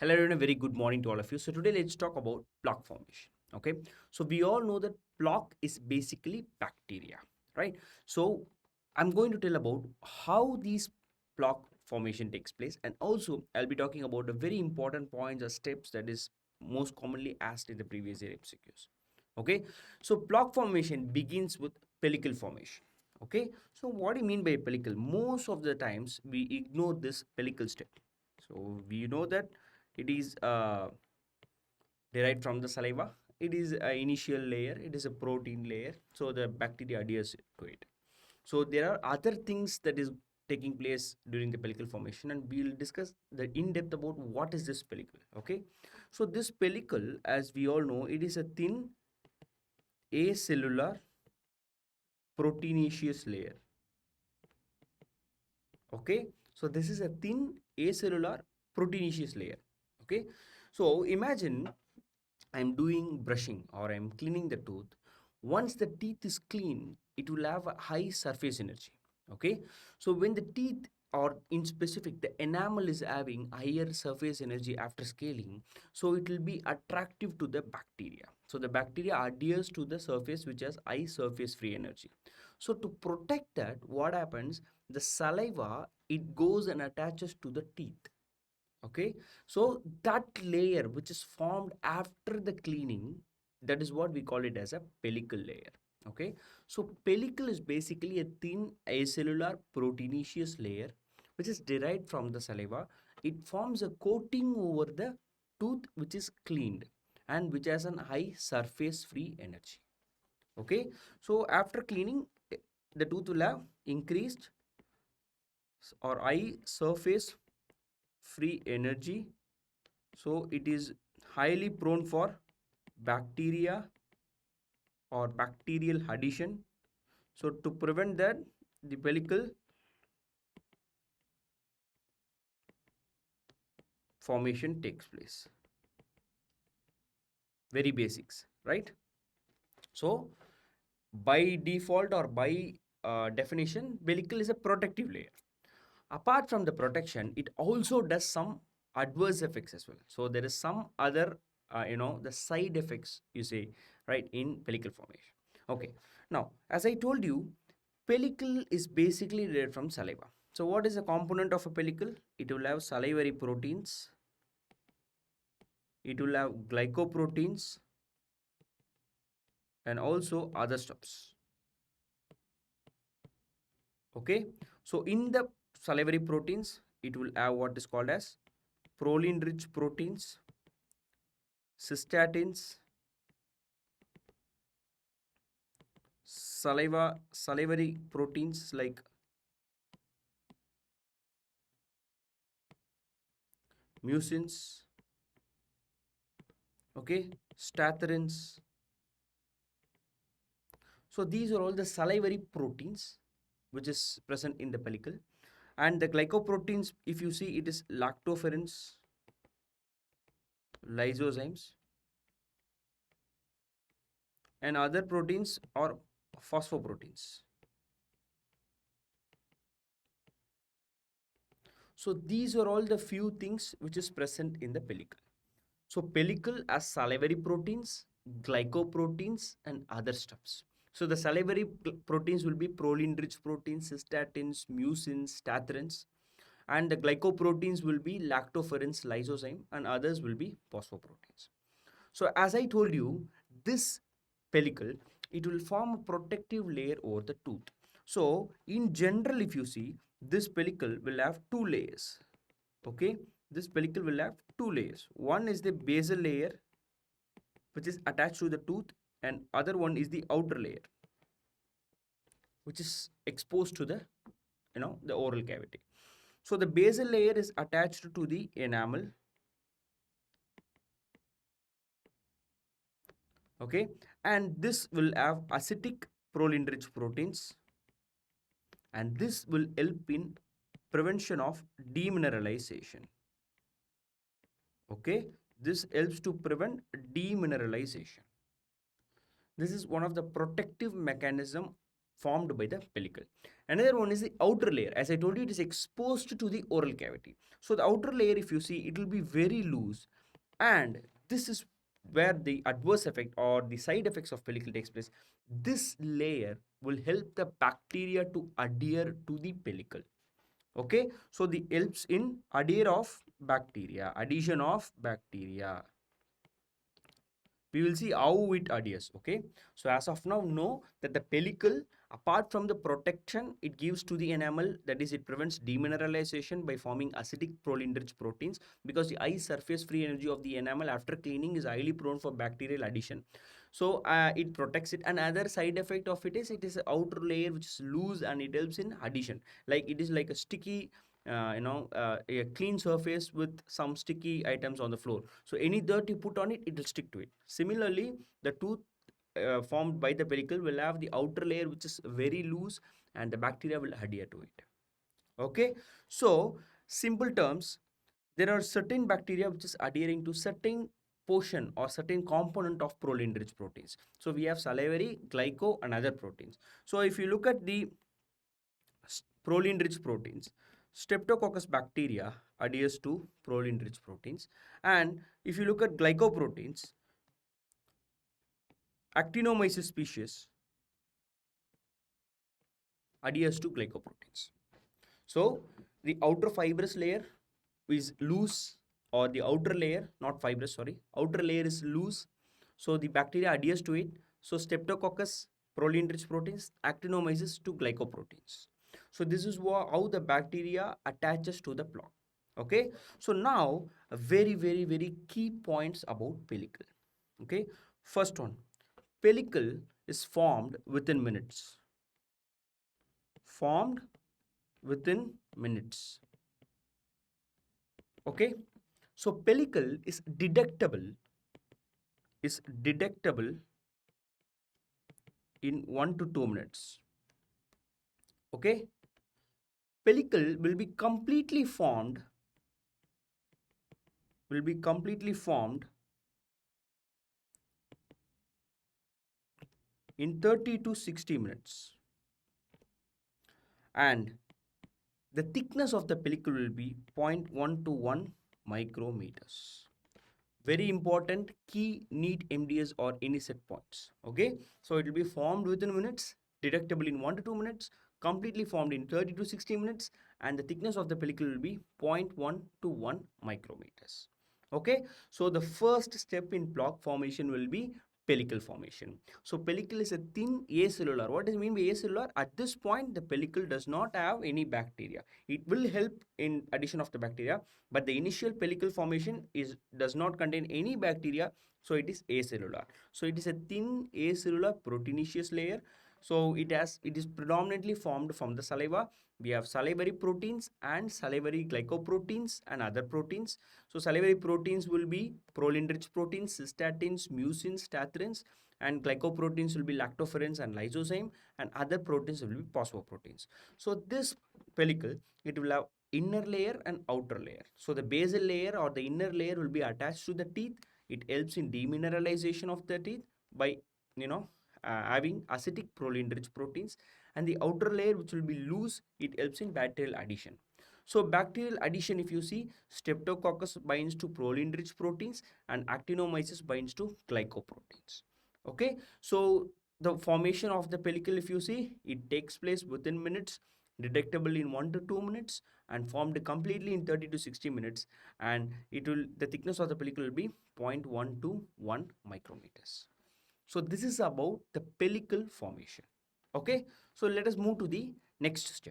Hello everyone, a very good morning to all of you. So today let's talk about plaque formation. Okay, so we all know that plaque is basically bacteria, right? So I'm going to tell about how these plaque formation takes place, and also I'll be talking about the very important points or steps that is most commonly asked in the previous year MCQs. Okay, so plaque formation begins with pellicle formation. Okay, so what do you mean by pellicle? Most of the times we ignore this pellicle step. So we know that it is derived from the saliva. It is an initial layer. It is a protein layer. So the bacteria adheres to it. So there are other things that is taking place during the pellicle formation, and we'll discuss the in depth about what is this pellicle. Okay, so this pellicle, as we all know, it is a thin acellular proteinaceous layer. Okay, so this is a thin acellular proteinaceous layer. Okay, so imagine I'm doing brushing or I'm cleaning the tooth. Once the teeth is clean, it will have a high surface energy. Okay, so when the teeth or in specific the enamel is having higher surface energy after scaling, so it will be attractive to the bacteria. So the bacteria adheres to the surface which has high surface free energy. So to protect that, what happens? The saliva, it goes and attaches to the teeth. Okay, so that layer which is formed after the cleaning, that is what we call it as a pellicle layer. Okay, so pellicle is basically a thin acellular proteinaceous layer which is derived from the saliva. It forms a coating over the tooth which is cleaned and which has an high surface free energy. Okay, so after cleaning, the tooth will have increased or high surface free energy. So it is highly prone for bacteria or bacterial adhesion. So to prevent that, the pellicle formation takes place. Very basics, right? So by default or by definition, pellicle is a protective layer. Apart from the protection, it also does some adverse effects as well. So there is some other the side effects, you say, right, in pellicle formation. Okay, now as I told you, pellicle is basically derived from saliva. So what is a component of a pellicle? It will have salivary proteins, it will have glycoproteins, and also other stuffs. Okay, so in the salivary proteins, it will have what is called as proline rich proteins, cystatins, salivary proteins like mucins, okay, statherins. So these are all the salivary proteins which is present in the pellicle. And the glycoproteins, if you see, it is lactoferrins, lysozymes, and other proteins are phosphoproteins. So these are all the few things which is present in the pellicle. So pellicle has salivary proteins, glycoproteins, and other stuffs. So the salivary proteins will be proline-rich proteins, cystatins, mucins, statherins, and the glycoproteins will be lactoferrins, lysozyme, and others will be phosphoproteins. So as I told you, this pellicle, it will form a protective layer over the tooth. So in general, if you see, this pellicle will have two layers. Okay, this pellicle will have two layers. One is the basal layer which is attached to the tooth, and other one is the outer layer which is exposed to the the oral cavity. So the basal layer is attached to the enamel. Okay, and this will have acidic proline rich proteins, and this will help in prevention of demineralization. Okay, this helps to prevent demineralization. This is one of the protective mechanism formed by the pellicle. Another one is the outer layer. As I told you, it is exposed to the oral cavity. So the outer layer, if you see, it will be very loose, and this is where the adverse effect or the side effects of pellicle takes place. This layer will help the bacteria to adhere to the pellicle. Okay, so the helps in adhesion of bacteria. We will see how it adheres. Okay, so as of now, know that the pellicle, apart from the protection it gives to the enamel, that is, it prevents demineralization by forming acidic proline-rich proteins, because the high surface free energy of the enamel after cleaning is highly prone for bacterial adhesion. So it protects it. Another side effect of it is an outer layer which is loose and it helps in adhesion. Like it is like a sticky a clean surface with some sticky items on the floor. So any dirt you put on it, it will stick to it. Similarly, the tooth formed by the pellicle will have the outer layer which is very loose, and the bacteria will adhere to it. Okay, so simple terms, there are certain bacteria which is adhering to certain portion or certain component of proline rich proteins. So we have salivary, glyco, and other proteins. So if you look at the proline rich proteins, streptococcus bacteria adheres to proline rich proteins, and if you look at glycoproteins, actinomyces species adheres to glycoproteins. So the outer fibrous layer is loose, or the outer layer, not fibrous, sorry, outer layer is loose, so the bacteria adheres to it. So streptococcus proline rich proteins, actinomyces to glycoproteins. So this is how the bacteria attaches to the plaque. Okay, so now a very key points about pellicle. Okay, first one, pellicle is formed within minutes. Formed within minutes. Okay, so pellicle is detectable in 1 to 2 minutes. Okay, pellicle will be completely formed in 30 to 60 minutes, and the thickness of the pellicle will be 0.1 to 1 micrometers. Very important key NEET, MDS, or NEET points. Okay, so it will be formed within minutes, detectable in 1 to 2 minutes, completely formed in 30 to 60 minutes, and the thickness of the pellicle will be 0.1 to 1 micrometers. Okay, so the first step in plaque formation will be pellicle formation. So pellicle is a thin acellular. What does it mean by acellular? At this point, the pellicle does not have any bacteria. It will help in addition of the bacteria, but the initial pellicle formation does not contain any bacteria, so it is acellular. So it is a thin acellular proteinaceous layer. So it is predominantly formed from the saliva. We have salivary proteins and salivary glycoproteins and other proteins. So salivary proteins will be proline-rich proteins, cystatins, mucins, stathrins, and glycoproteins will be lactoferrins and lysozyme, and other proteins will be phosphoproteins. So this pellicle, it will have inner layer and outer layer. So the basal layer or the inner layer will be attached to the teeth. It helps in demineralization of the teeth by having acidic proline rich proteins, and the outer layer, which will be loose, it helps in bacterial adhesion. So bacterial adhesion, if you see, streptococcus binds to proline rich proteins and actinomyces binds to glycoproteins. Okay, so the formation of the pellicle, if you see, it takes place within minutes, detectable in 1 to 2 minutes, and formed completely in 30 to 60 minutes, and the thickness of the pellicle will be 0.1 to 1 micrometers. So this is about the pellicle formation. Okay, so let us move to the next step.